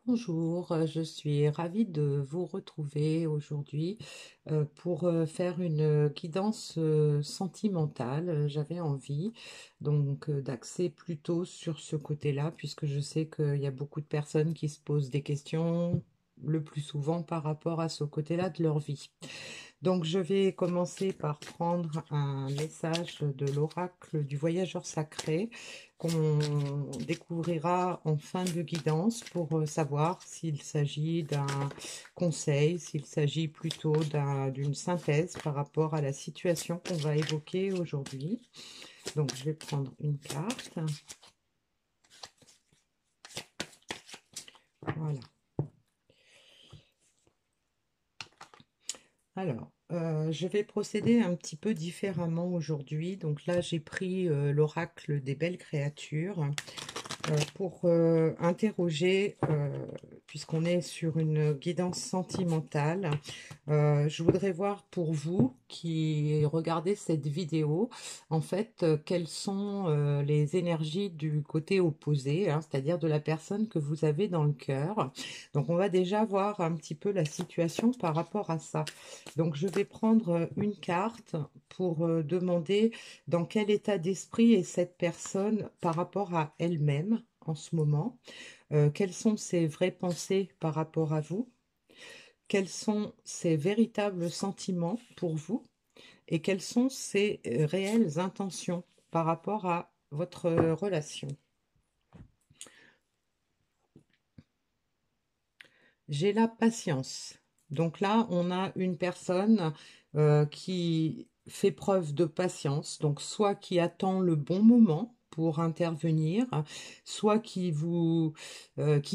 Bonjour, je suis ravie de vous retrouver aujourd'hui pour faire une guidance sentimentale. J'avais envie donc d'axer plutôt sur ce côté-là, puisque je sais qu'il y a beaucoup de personnes qui se posent des questions le plus souvent par rapport à ce côté-là de leur vie. Donc, je vais commencer par prendre un message de l'oracle du voyageur sacré qu'on découvrira en fin de guidance pour savoir s'il s'agit d'un conseil, s'il s'agit plutôt d'une synthèse par rapport à la situation qu'on va évoquer aujourd'hui. Donc, je vais prendre une carte. Voilà. Alors, je vais procéder un petit peu différemment aujourd'hui. Donc là, j'ai pris l'oracle des belles créatures pour interroger, puisqu'on est sur une guidance sentimentale, je voudrais voir pour vous qui regardez cette vidéo, en fait, quelles sont les énergies du côté opposé, hein, c'est-à-dire de la personne que vous avez dans le cœur. Donc, on va déjà voir un petit peu la situation par rapport à ça. Donc, je vais prendre une carte pour demander dans quel état d'esprit est cette personne par rapport à elle-même en ce moment. Quelles sont ses vraies pensées par rapport à vous? Quels sont ses véritables sentiments pour vous? Et quelles sont ses réelles intentions par rapport à votre relation? J'ai la patience. Donc là, on a une personne qui fait preuve de patience, donc soit qui attend le bon moment pour intervenir, soit qui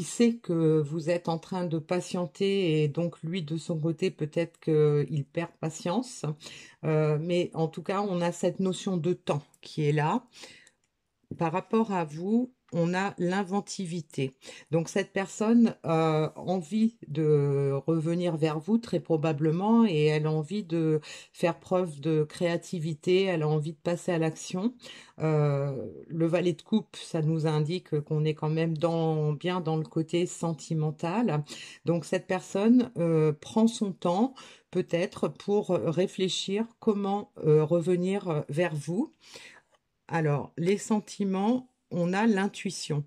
sait que vous êtes en train de patienter et donc lui de son côté peut-être qu'il perd patience. Mais en tout cas, on a cette notion de temps qui est là. Par rapport à vous, on a l'inventivité. Donc cette personne a envie de revenir vers vous très probablement et elle a envie de faire preuve de créativité, elle a envie de passer à l'action. Le valet de coupe, ça nous indique qu'on est quand même bien dans le côté sentimental. Donc cette personne prend son temps peut-être pour réfléchir comment revenir vers vous. Alors, les sentiments, on a l'intuition,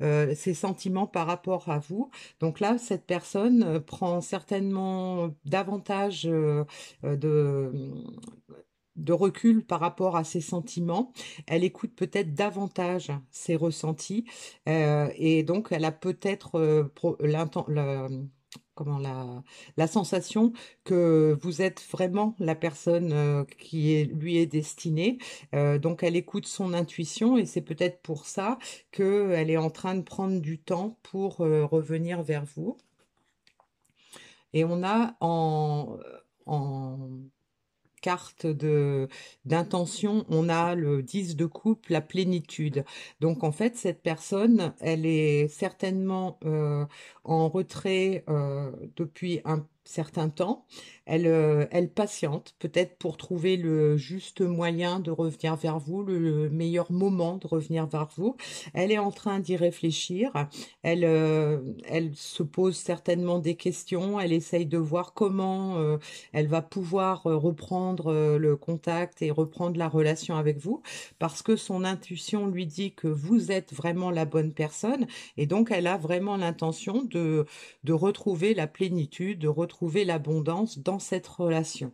ces sentiments par rapport à vous. Donc là, cette personne prend certainement davantage de recul par rapport à ses sentiments. Elle écoute peut-être davantage ses ressentis et donc elle a peut-être comment la sensation que vous êtes vraiment la personne lui est destinée. Donc elle écoute son intuition et c'est peut-être pour ça qu'elle est en train de prendre du temps pour revenir vers vous. Et on a en carte d'intention, on a le 10 de coupe, la plénitude. Donc en fait, cette personne, elle est certainement en retrait depuis un certain temps. Elle patiente, peut-être pour trouver le juste moyen de revenir vers vous, le meilleur moment de revenir vers vous. Elle est en train d'y réfléchir. Elle se pose certainement des questions. Elle essaye de voir comment elle va pouvoir reprendre le contact et reprendre la relation avec vous parce que son intuition lui dit que vous êtes vraiment la bonne personne et donc elle a vraiment l'intention de retrouver la plénitude, de retrouver l'abondance dans cette relation.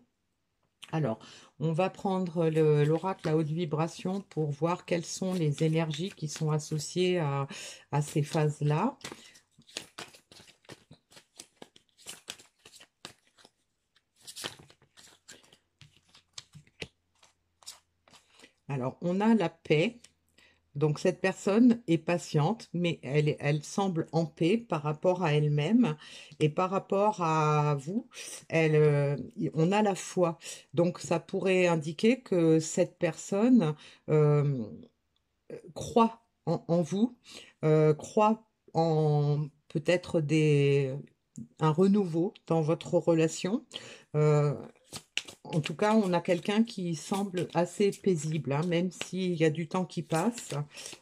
Alors, on va prendre l'oracle à haute vibration pour voir quelles sont les énergies qui sont associées à ces phases-là. Alors, on a la paix. Donc cette personne est patiente, mais elle semble en paix par rapport à elle-même et par rapport à vous. On a la foi. Donc ça pourrait indiquer que cette personne euh, croit en vous, croit en peut-être un renouveau dans votre relation. Euh, en tout cas, on a quelqu'un qui semble assez paisible, hein, même s'il y a du temps qui passe.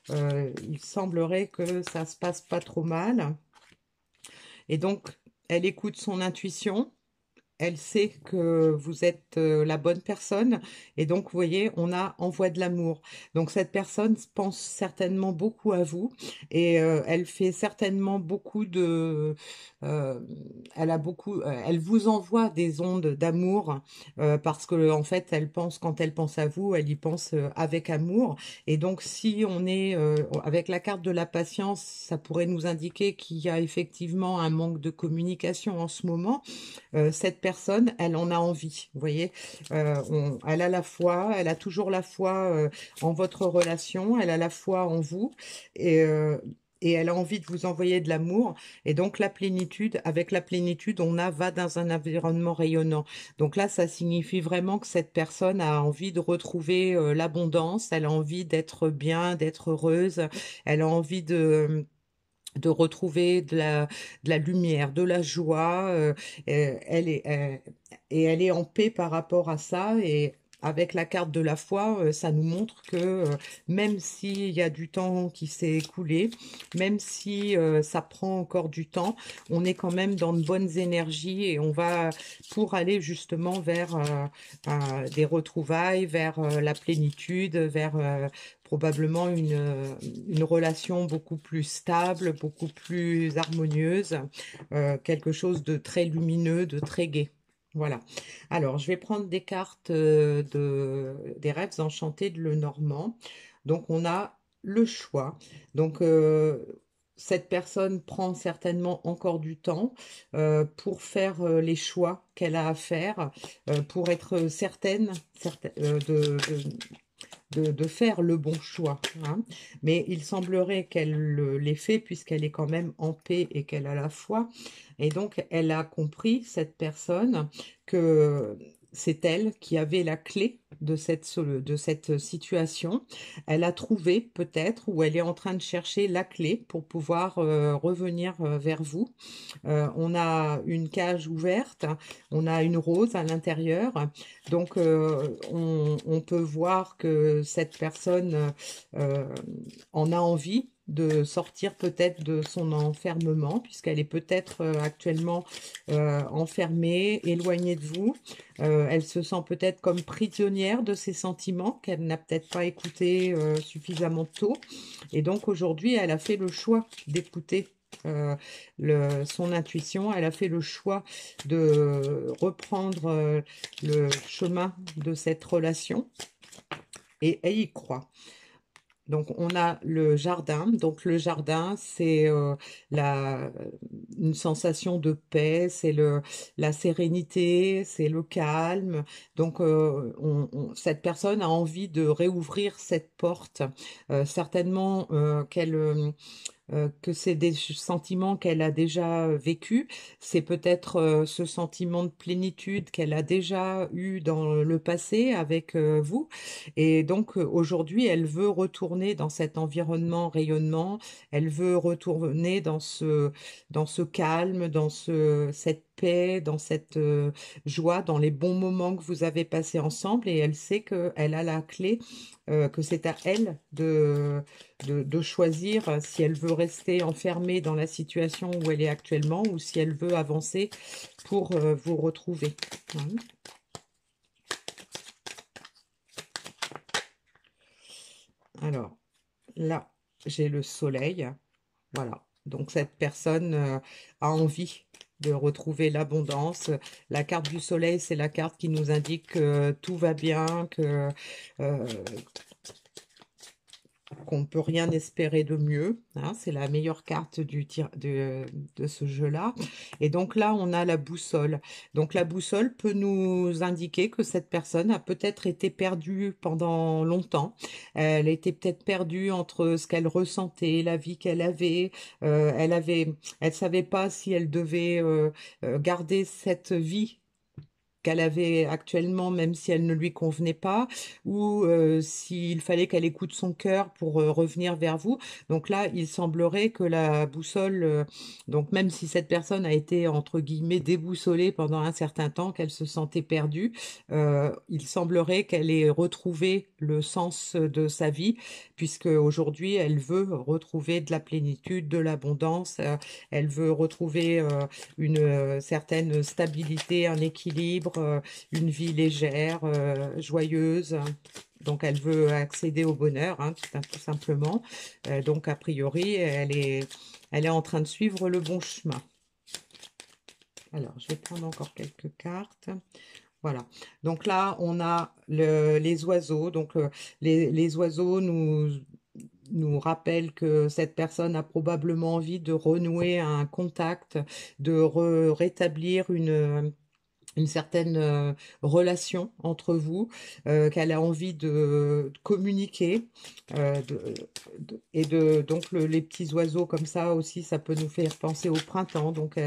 Il semblerait que ça se passe pas trop mal. Et donc, elle écoute son intuition. Elle sait que vous êtes la bonne personne et donc, vous voyez, on a envoie de l'amour. Donc, cette personne pense certainement beaucoup à vous et elle fait certainement beaucoup euh, elle vous envoie des ondes d'amour parce que en fait, elle pense quand elle pense à vous, elle y pense avec amour. Et donc, si on est avec la carte de la patience, ça pourrait nous indiquer qu'il y a effectivement un manque de communication en ce moment. Cette personne, elle en a envie, vous voyez. Elle a la foi, elle a toujours la foi en votre relation, elle a la foi en vous et, euh, et elle a envie de vous envoyer de l'amour. Et donc la plénitude, avec la plénitude, va dans un environnement rayonnant. Donc là, ça signifie vraiment que cette personne a envie de retrouver l'abondance, elle a envie d'être bien, d'être heureuse, elle a envie de retrouver de la lumière, de la joie. Et elle est en paix par rapport à ça. Et avec la carte de la foi, ça nous montre que même s'il y a du temps qui s'est écoulé, même si ça prend encore du temps, on est quand même dans de bonnes énergies et on va pour aller justement vers des retrouvailles, vers la plénitude, vers probablement une relation beaucoup plus stable, beaucoup plus harmonieuse, quelque chose de très lumineux, de très gai. Voilà. Alors, je vais prendre des cartes des rêves enchantés de Lenormand. Donc, on a le choix. Donc, cette personne prend certainement encore du temps pour faire les choix qu'elle a à faire, pour être certaine, de faire le bon choix, hein. Mais il semblerait qu'elle l'ait fait puisqu'elle est quand même en paix et qu'elle a la foi. Et donc, elle a compris, cette personne, que c'est elle qui avait la clé de cette situation. Elle a trouvé peut-être, ou elle est en train de chercher la clé pour pouvoir revenir vers vous. On a une cage ouverte, on a une rose à l'intérieur. Donc, on peut voir que cette personne en a envie de sortir peut-être de son enfermement, puisqu'elle est peut-être actuellement enfermée, éloignée de vous. Elle se sent peut-être comme prisonnière de ses sentiments qu'elle n'a peut-être pas écoutés suffisamment tôt. Et donc aujourd'hui, elle a fait le choix d'écouter son intuition. Elle a fait le choix de reprendre le chemin de cette relation et elle y croit. Donc, on a le jardin. Donc, le jardin, c'est la, une sensation de paix, c'est la sérénité, c'est le calme. Donc, cette personne a envie de réouvrir cette porte. Certainement que c'est des sentiments qu'elle a déjà vécus, c'est peut-être ce sentiment de plénitude qu'elle a déjà eu dans le passé avec vous. Et donc aujourd'hui, elle veut retourner dans cet environnement rayonnant, elle veut retourner dans ce calme, cette paix, dans cette joie, dans les bons moments que vous avez passés ensemble. Et elle sait qu'elle a la clé, que c'est à elle de choisir si elle veut rester enfermée dans la situation où elle est actuellement ou si elle veut avancer pour vous retrouver, hein. Alors, là, j'ai le soleil. Voilà. Donc, cette personne a envie de retrouver l'abondance. La carte du soleil, c'est la carte qui nous indique que tout va bien, euh, qu'on ne peut rien espérer de mieux, hein. C'est la meilleure carte de ce jeu-là. Et donc là, on a la boussole. Donc la boussole peut nous indiquer que cette personne a peut-être été perdue pendant longtemps. Elle était peut-être perdue entre ce qu'elle ressentait, la vie qu'elle avait. Elle savait pas si elle devait garder cette vie qu'elle avait actuellement, même si elle ne lui convenait pas, ou s'il fallait qu'elle écoute son cœur pour revenir vers vous. Donc là, il semblerait que la boussole, donc même si cette personne a été entre guillemets déboussolée pendant un certain temps, qu'elle se sentait perdue, il semblerait qu'elle ait retrouvé le sens de sa vie, puisque aujourd'hui elle veut retrouver de la plénitude, de l'abondance, elle veut retrouver une certaine stabilité, un équilibre, une vie légère, joyeuse. Donc elle veut accéder au bonheur, hein, tout simplement. Donc a priori, elle est en train de suivre le bon chemin. Alors, je vais prendre encore quelques cartes. Voilà. Donc là, on a les oiseaux. Donc les oiseaux nous rappellent que cette personne a probablement envie de renouer un contact, de rétablir une certaine relation entre vous, qu'elle a envie de communiquer. Donc les petits oiseaux comme ça aussi, ça peut nous faire penser au printemps, donc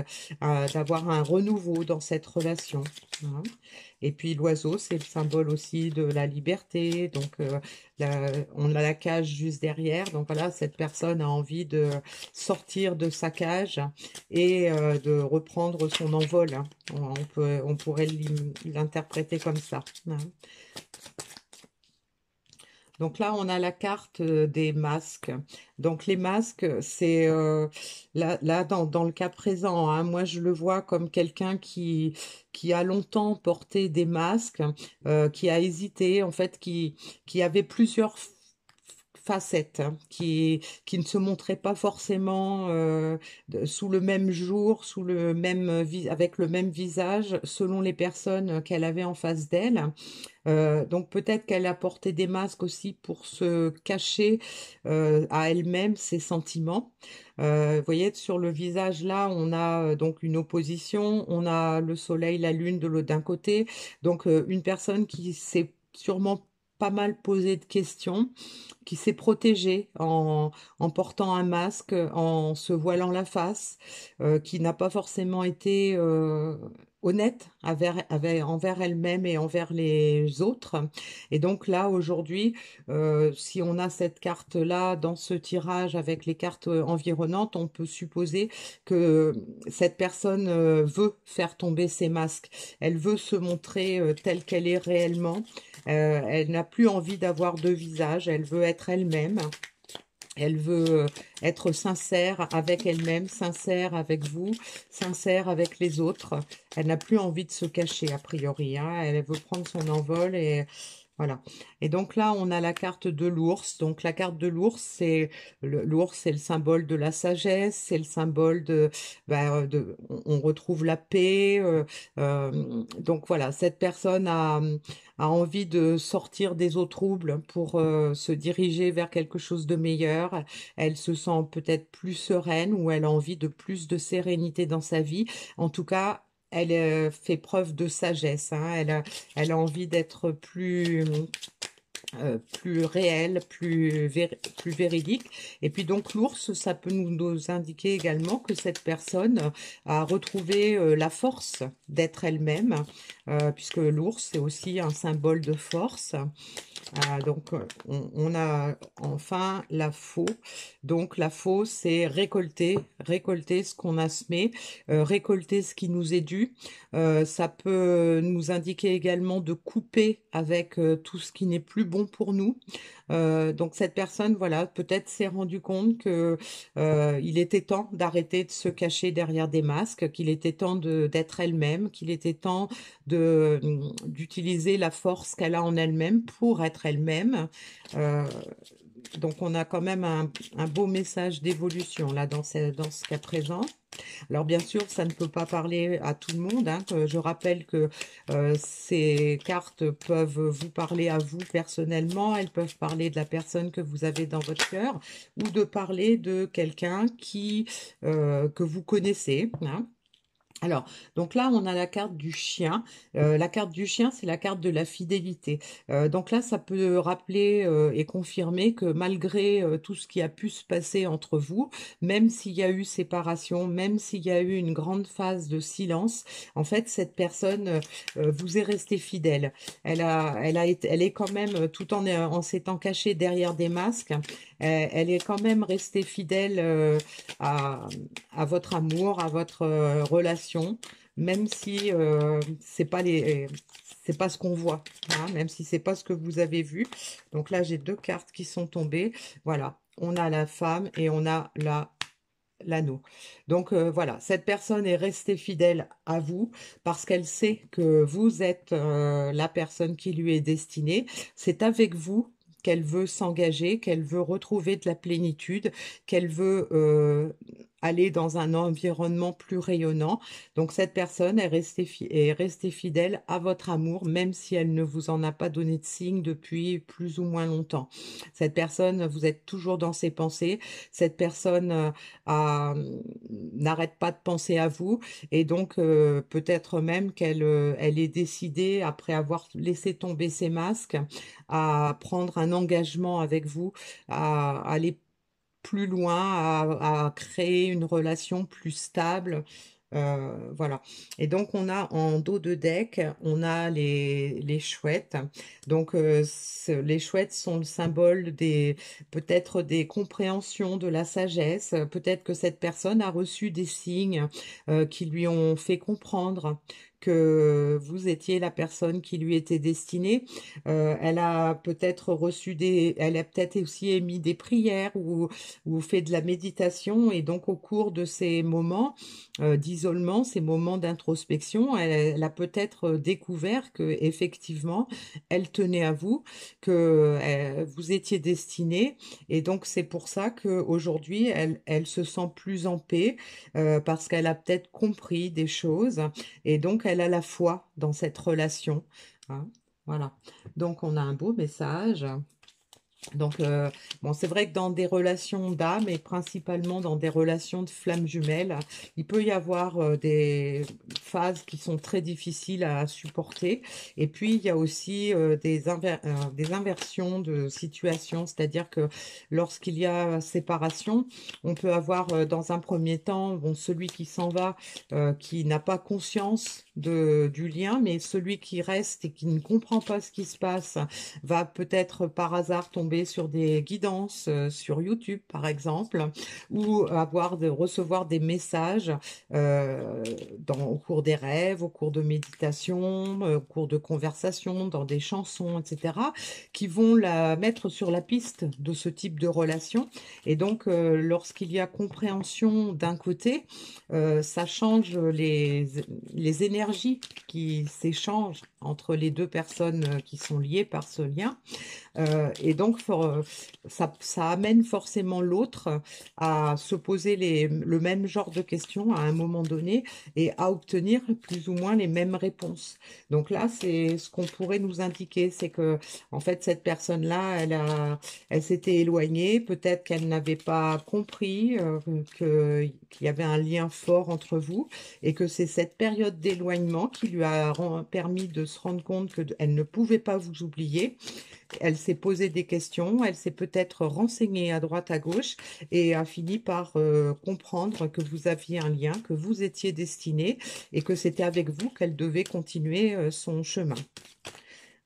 d'avoir un renouveau dans cette relation. Hein. Et puis l'oiseau, c'est le symbole aussi de la liberté, donc on a la cage juste derrière, donc voilà, cette personne a envie de sortir de sa cage et de reprendre son envol. Hein. On pourrait l'interpréter comme ça. Hein. Donc là, on a la carte des masques. Donc les masques, c'est là dans le cas présent, hein, moi je le vois comme quelqu'un qui a longtemps porté des masques, qui a hésité, en fait, qui avait plusieurs facettes, hein, qui ne se montrait pas forcément sous le même jour, avec le même visage, selon les personnes qu'elle avait en face d'elle. Donc peut-être qu'elle a porté des masques aussi pour se cacher à elle-même ses sentiments. Vous voyez, sur le visage là, on a donc une opposition, on a le soleil, la lune de l'autre d'un côté, donc une personne qui s'est sûrement pas mal posé de questions, qui s'est protégée en portant un masque, en se voilant la face, qui n'a pas forcément été honnête envers elle-même et envers les autres. Et donc là, aujourd'hui, si on a cette carte-là dans ce tirage avec les cartes environnantes, on peut supposer que cette personne veut faire tomber ses masques. Elle veut se montrer telle qu'elle est réellement. Elle n'a plus envie d'avoir deux visages. Elle veut être elle-même. Elle veut être sincère avec elle-même, sincère avec vous, sincère avec les autres. Elle n'a plus envie de se cacher, a priori. Hein. Elle veut prendre son envol et voilà. Et donc là, on a la carte de l'ours. Donc la carte de l'ours, l'ours, c'est le symbole de la sagesse, c'est le symbole on retrouve la paix. Donc voilà, cette personne a envie de sortir des eaux troubles pour se diriger vers quelque chose de meilleur. Elle se sent peut-être plus sereine ou elle a envie de plus de sérénité dans sa vie. En tout cas, elle fait preuve de sagesse. Hein. Elle a envie d'être plus réel, plus véridique. Et puis donc l'ours, ça peut nous indiquer également que cette personne a retrouvé la force d'être elle-même, puisque l'ours, c'est aussi un symbole de force. Donc, on a enfin la faux. Donc, la faux, c'est récolter ce qu'on a semé, récolter ce qui nous est dû. Ça peut nous indiquer également de couper avec tout ce qui n'est plus bon pour nous. Donc, cette personne, voilà, peut-être s'est rendu compte que il était temps d'arrêter de se cacher derrière des masques, qu'il était temps d'être elle-même, qu'il était temps d'utiliser la force qu'elle a en elle-même pour être elle-même. Donc on a quand même un beau message d'évolution là dans ce cas présent. Alors bien sûr, ça ne peut pas parler à tout le monde. Hein, je rappelle que ces cartes peuvent vous parler à vous personnellement, elles peuvent parler de la personne que vous avez dans votre cœur ou de parler de quelqu'un que vous connaissez. Hein. Alors, donc là, on a la carte du chien. La carte du chien, c'est la carte de la fidélité. Donc là, ça peut rappeler et confirmer que malgré tout ce qui a pu se passer entre vous, même s'il y a eu séparation, même s'il y a eu une grande phase de silence, en fait, cette personne vous est restée fidèle. Elle est quand même, tout en s'étant cachée derrière des masques, elle est quand même restée fidèle à, à votre amour, à votre relation, même si c'est pas ce qu'on voit, hein, même si c'est pas ce que vous avez vu. Donc là, j'ai deux cartes qui sont tombées. Voilà, on a la femme et on a l'anneau. Donc voilà, cette personne est restée fidèle à vous parce qu'elle sait que vous êtes la personne qui lui est destinée. C'est avec vous qu'elle veut s'engager, qu'elle veut retrouver de la plénitude, qu'elle veut aller dans un environnement plus rayonnant. Donc cette personne est restée fidèle à votre amour, même si elle ne vous en a pas donné de signe depuis plus ou moins longtemps. Cette personne, vous êtes toujours dans ses pensées. Cette personne n'arrête pas de penser à vous et donc peut-être même elle est décidée, après avoir laissé tomber ses masques, à prendre un engagement avec vous, à aller plus loin, à créer une relation plus stable. Voilà. Et donc, on a en dos de deck, on a les chouettes. Donc, les chouettes sont le symbole peut-être des compréhensions, de la sagesse. Peut-être que cette personne a reçu des signes qui lui ont fait comprendre que vous étiez la personne qui lui était destinée. Elle a peut-être elle a peut-être aussi émis des prières ou fait de la méditation. Et donc, au cours de ces moments d'isolement, ces moments d'introspection, elle a peut-être découvert que effectivement, elle tenait à vous, que vous étiez destiné, et donc c'est pour ça qu'aujourd'hui, elle se sent plus en paix parce qu'elle a peut-être compris des choses, et donc elle a la foi dans cette relation, hein. Voilà. Donc on a un beau message. Donc, bon, c'est vrai que dans des relations d'âme et principalement dans des relations de flammes jumelles, il peut y avoir des phases qui sont très difficiles à supporter. Et puis, il y a aussi des inversions de situation, c'est-à-dire que lorsqu'il y a séparation, on peut avoir dans un premier temps, bon, celui qui s'en va, qui n'a pas conscience du lien, mais celui qui reste et qui ne comprend pas ce qui se passe va peut-être par hasard tomber sur des guidances sur YouTube, par exemple, ou recevoir des messages au cours des rêves, au cours de méditation, au cours de conversations, dans des chansons, etc., qui vont la mettre sur la piste de ce type de relation. Et donc, lorsqu'il y a compréhension d'un côté, ça change les énergies qui s'échangent entre les deux personnes qui sont liées par ce lien. Et donc, ça amène forcément l'autre à se poser le même genre de questions à un moment donné et à obtenir plus ou moins les mêmes réponses. Donc là, c'est ce qu'on pourrait nous indiquer, c'est que en fait, cette personne-là, elle s'était éloignée, peut-être qu'elle n'avait pas compris qu'il y avait un lien fort entre vous et que c'est cette période d'éloignement qui lui a permis de se rendre compte qu'elle ne pouvait pas vous oublier. Elle s'est posé des questions, elle s'est peut-être renseignée à droite à gauche et a fini par comprendre que vous aviez un lien, que vous étiez destiné et que c'était avec vous qu'elle devait continuer son chemin.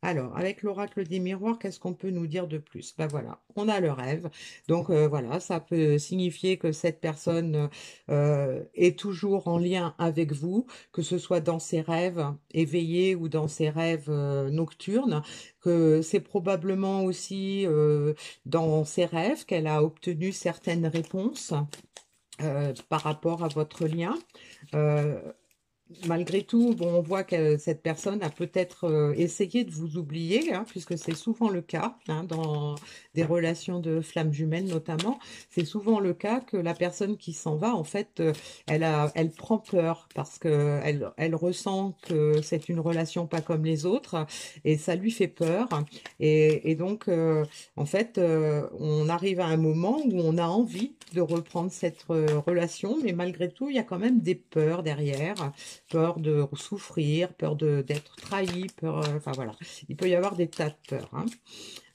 Alors, avec l'oracle des miroirs, qu'est-ce qu'on peut nous dire de plus? Ben voilà, on a le rêve. Donc voilà, ça peut signifier que cette personne est toujours en lien avec vous, que ce soit dans ses rêves éveillés ou dans ses rêves nocturnes, que c'est probablement aussi dans ses rêves qu'elle a obtenu certaines réponses par rapport à votre lien. Euh, malgré tout, bon, on voit que cette personne a peut-être essayé de vous oublier, hein, puisque c'est souvent le cas, hein, dans des relations de flammes jumelles notamment. C'est souvent le cas que la personne qui s'en va, en fait, elle prend peur parce que elle ressent que c'est une relation pas comme les autres et ça lui fait peur. Et donc, en fait, on arrive à un moment où on a envie de reprendre cette relation, mais malgré tout, il y a quand même des peurs derrière, peur de souffrir, peur d'être trahi, peur, enfin voilà, il peut y avoir des tas de peurs, hein.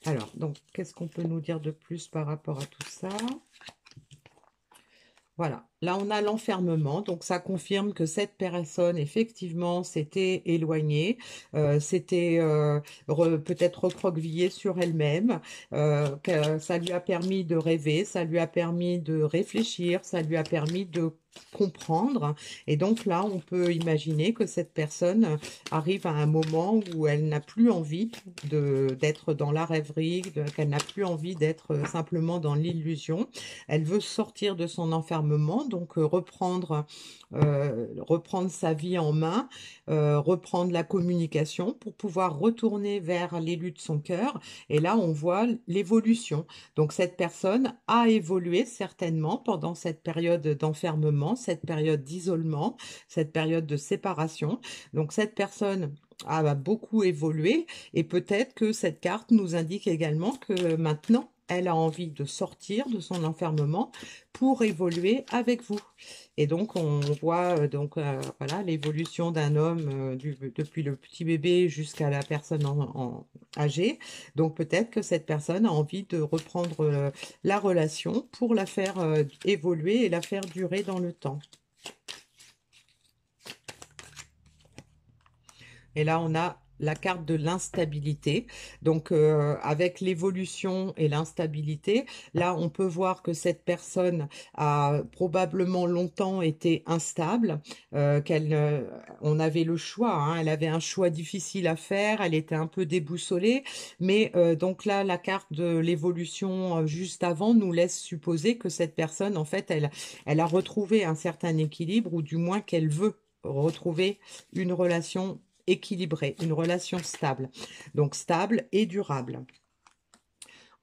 Alors, donc, qu'est-ce qu'on peut nous dire de plus par rapport à tout ça? Voilà, là on a l'enfermement, donc ça confirme que cette personne effectivement s'était éloignée, s'était peut-être recroquevillée sur elle-même, que ça lui a permis de rêver, ça lui a permis de réfléchir, ça lui a permis de comprendre. Et donc là, on peut imaginer que cette personne arrive à un moment où elle n'a plus envie d'être dans la rêverie, qu'elle n'a plus envie d'être simplement dans l'illusion. Elle veut sortir de son enfermement, donc reprendre sa vie en main, reprendre la communication pour pouvoir retourner vers l'élu de son cœur. Et là, on voit l'évolution. Donc cette personne a évolué certainement pendant cette période d'enfermement, cette période d'isolement, cette période de séparation. Donc cette personne a beaucoup évolué et peut-être que cette carte nous indique également que maintenant, elle a envie de sortir de son enfermement pour évoluer avec vous. Et donc, on voit voilà l'évolution d'un homme depuis le petit bébé jusqu'à la personne âgée. Donc, peut-être que cette personne a envie de reprendre la relation pour la faire évoluer et la faire durer dans le temps. Et là, on a la carte de l'instabilité. Donc, avec l'évolution et l'instabilité, là, on peut voir que cette personne a probablement longtemps été instable, on avait le choix, hein, elle avait un choix difficile à faire, elle était un peu déboussolée, mais donc là, la carte de l'évolution juste avant nous laisse supposer que cette personne, en fait, elle a retrouvé un certain équilibre, ou du moins qu'elle veut retrouver une relation équilibrée, une relation stable. Donc stable et durable.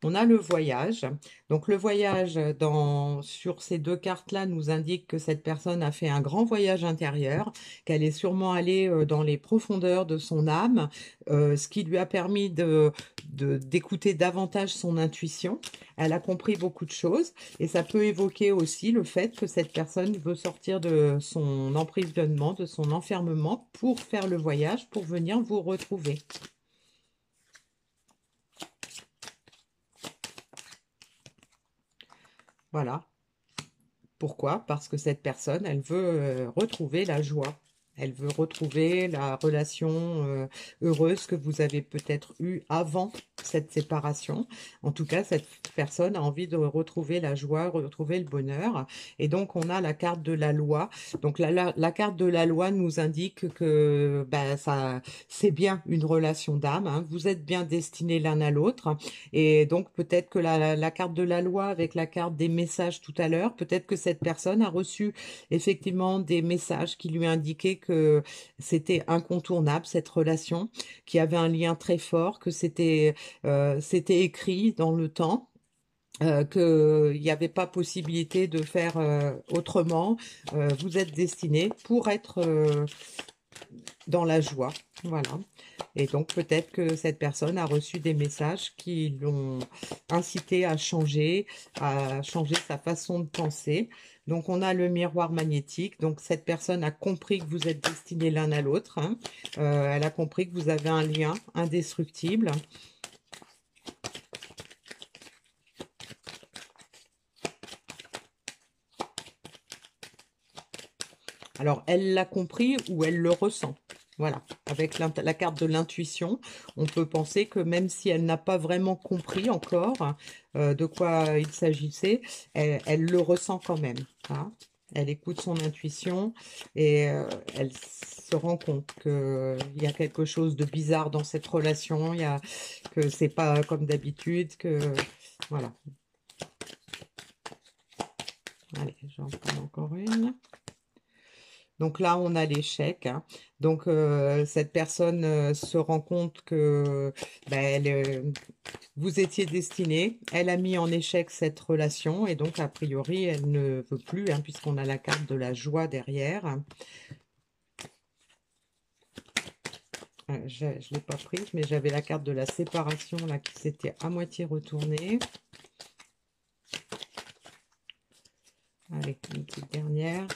On a le voyage. Donc le voyage sur ces deux cartes-là nous indique que cette personne a fait un grand voyage intérieur, qu'elle est sûrement allée dans les profondeurs de son âme, ce qui lui a permis d'écouter davantage son intuition. Elle a compris beaucoup de choses et ça peut évoquer aussi le fait que cette personne veut sortir de son emprisonnement, de son enfermement pour faire le voyage, pour venir vous retrouver. Voilà. Pourquoi? Parce que cette personne, elle veut retrouver la joie. Elle veut retrouver la relation heureuse que vous avez peut-être eue avant cette séparation. En tout cas, cette personne a envie de retrouver la joie, retrouver le bonheur. Et donc, on a la carte de la loi. Donc, la carte de la loi nous indique que c'est bien une relation d'âme, hein. Vous êtes bien destinés l'un à l'autre. Et donc, peut-être que la carte de la loi avec la carte des messages tout à l'heure, peut-être que cette personne a reçu effectivement des messages qui lui indiquaient que c'était incontournable, cette relation, qu'il y avait un lien très fort, que c'était écrit dans le temps. Qu'il n'y avait pas possibilité de faire autrement. Vous êtes destinés pour être dans la joie. Voilà. Et donc peut-être que cette personne a reçu des messages qui l'ont incité à changer sa façon de penser. Donc on a le miroir magnétique. Donc cette personne a compris que vous êtes destinés l'un à l'autre, hein. Elle a compris que vous avez un lien indestructible. Alors, elle l'a compris ou elle le ressent. Voilà, avec la carte de l'intuition, on peut penser que même si elle n'a pas vraiment compris encore de quoi il s'agissait, elle le ressent quand même, hein. Elle écoute son intuition et elle se rend compte qu'il y a quelque chose de bizarre dans cette relation, que c'est pas comme d'habitude, que voilà. Allez, j'en prends encore une. Donc là, on a l'échec, hein. Donc cette personne se rend compte que ben, vous étiez destiné. Elle a mis en échec cette relation et donc a priori, elle ne veut plus, hein, puisqu'on a la carte de la joie derrière. Je ne l'ai pas prise, mais j'avais la carte de la séparation là qui s'était à moitié retournée. Avec une petite dernière.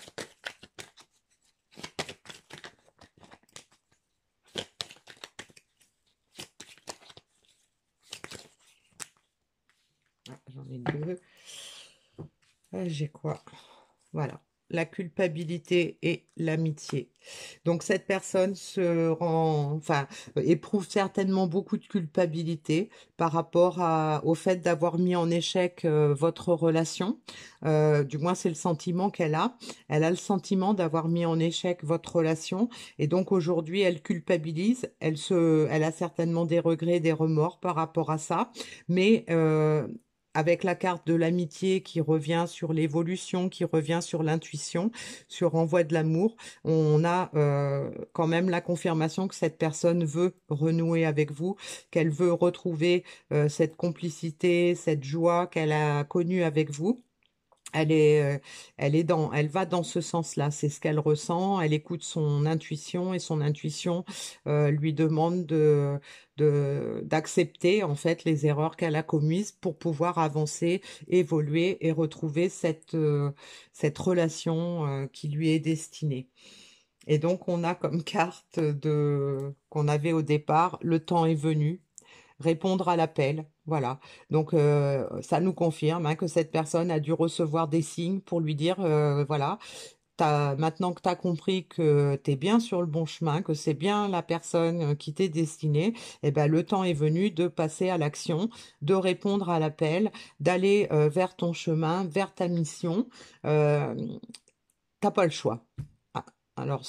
Ah, j'en ai deux. J'ai quoi? Voilà, la culpabilité et l'amitié. Donc cette personne enfin, éprouve certainement beaucoup de culpabilité par rapport au fait d'avoir mis en échec votre relation. Du moins, c'est le sentiment qu'elle a. Elle a le sentiment d'avoir mis en échec votre relation et donc aujourd'hui, elle culpabilise. Elle a certainement des regrets, des remords par rapport à ça, mais avec la carte de l'amitié qui revient sur l'évolution, qui revient sur l'intuition, sur envoi de l'amour, on a quand même la confirmation que cette personne veut renouer avec vous, qu'elle veut retrouver cette complicité, cette joie qu'elle a connue avec vous. Elle est, elle va dans ce sens-là. C'est ce qu'elle ressent. Elle écoute son intuition et son intuition lui demande d'accepter en fait les erreurs qu'elle a commises pour pouvoir avancer, évoluer et retrouver cette relation qui lui est destinée. Et donc on a comme carte qu'on avait au départ, le temps est venu répondre à l'appel. Voilà. Donc, ça nous confirme hein, que cette personne a dû recevoir des signes pour lui dire, voilà, maintenant que tu as compris que tu es bien sur le bon chemin, que c'est bien la personne qui t'est destinée, eh ben, le temps est venu de passer à l'action, de répondre à l'appel, d'aller vers ton chemin, vers ta mission. Euh, T'as pas le choix. Ah, alors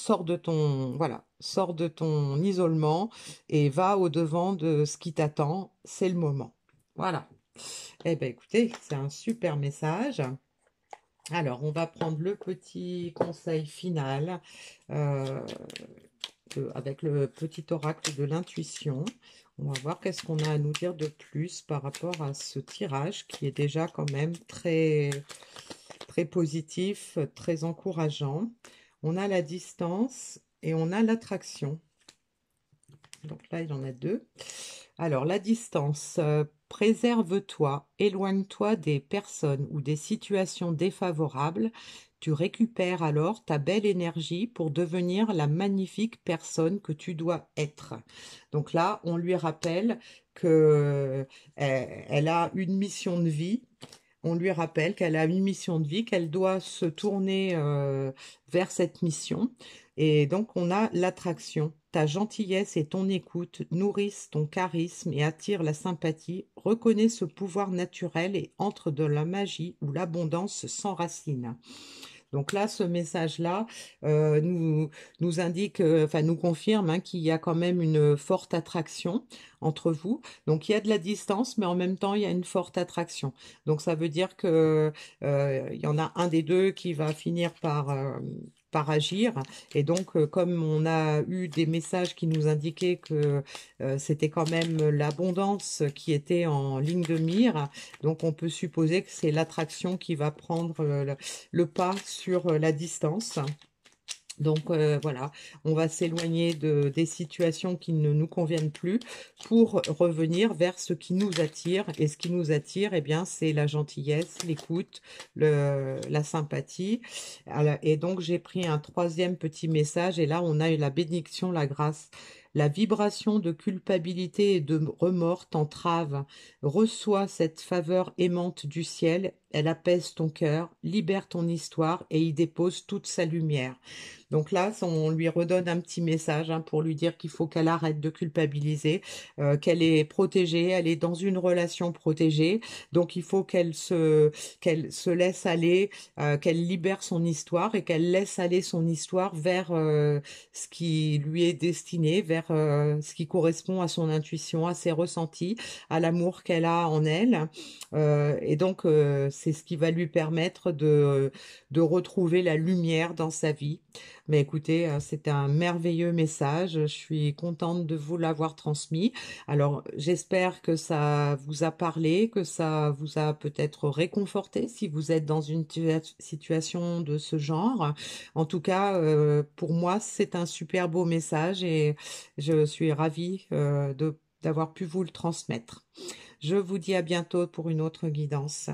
voilà, sors de ton isolement et va au-devant de ce qui t'attend, c'est le moment. Voilà. Eh ben écoutez, c'est un super message. Alors, on va prendre le petit conseil final euh, avec le petit oracle de l'intuition. On va voir qu'est-ce qu'on a à nous dire de plus par rapport à ce tirage qui est déjà quand même très, très positif, très encourageant. On a la distance et on a l'attraction. Donc là, il en a deux. Alors, la distance, préserve-toi, éloigne-toi des personnes ou des situations défavorables. Tu récupères alors ta belle énergie pour devenir la magnifique personne que tu dois être. Donc là, on lui rappelle que elle a une mission de vie. On lui rappelle qu'elle a une mission de vie, qu'elle doit se tourner vers cette mission. Et donc, on a l'attraction. Ta gentillesse et ton écoute nourrissent ton charisme et attirent la sympathie. Reconnais ce pouvoir naturel et entre dans la magie où l'abondance s'enracine. Donc là, ce message-là nous indique, enfin nous confirme hein, qu'il y a quand même une forte attraction entre vous. Donc il y a de la distance, mais en même temps il y a une forte attraction. Donc ça veut dire que il y en a un des deux qui va finir par agir. Et donc, comme on a eu des messages qui nous indiquaient que c'était quand même l'abondance qui était en ligne de mire, donc on peut supposer que c'est l'attraction qui va prendre le pas sur la distance. Donc voilà, on va s'éloigner des situations qui ne nous conviennent plus pour revenir vers ce qui nous attire. Et ce qui nous attire, eh bien, c'est la gentillesse, l'écoute, la sympathie. Et donc, j'ai pris un troisième petit message et là, on a eu la bénédiction, la grâce. La vibration de culpabilité et de remords t'entrave. Reçois cette faveur aimante du ciel. Elle apaise ton cœur, libère ton histoire et y dépose toute sa lumière. Donc là, on lui redonne un petit message hein, pour lui dire qu'il faut qu'elle arrête de culpabiliser, qu'elle est protégée, elle est dans une relation protégée. Donc il faut qu'elle se laisse aller, qu'elle libère son histoire et qu'elle laisse aller son histoire vers ce qui lui est destiné, vers vers ce qui correspond à son intuition, à ses ressentis, à l'amour qu'elle a en elle. Et donc, c'est ce qui va lui permettre de retrouver la lumière dans sa vie. Mais écoutez, c'était un merveilleux message. Je suis contente de vous l'avoir transmis. Alors, j'espère que ça vous a parlé, que ça vous a peut-être réconforté si vous êtes dans une situation de ce genre. En tout cas, pour moi, c'est un super beau message et je suis ravie d'avoir pu vous le transmettre. Je vous dis à bientôt pour une autre guidance.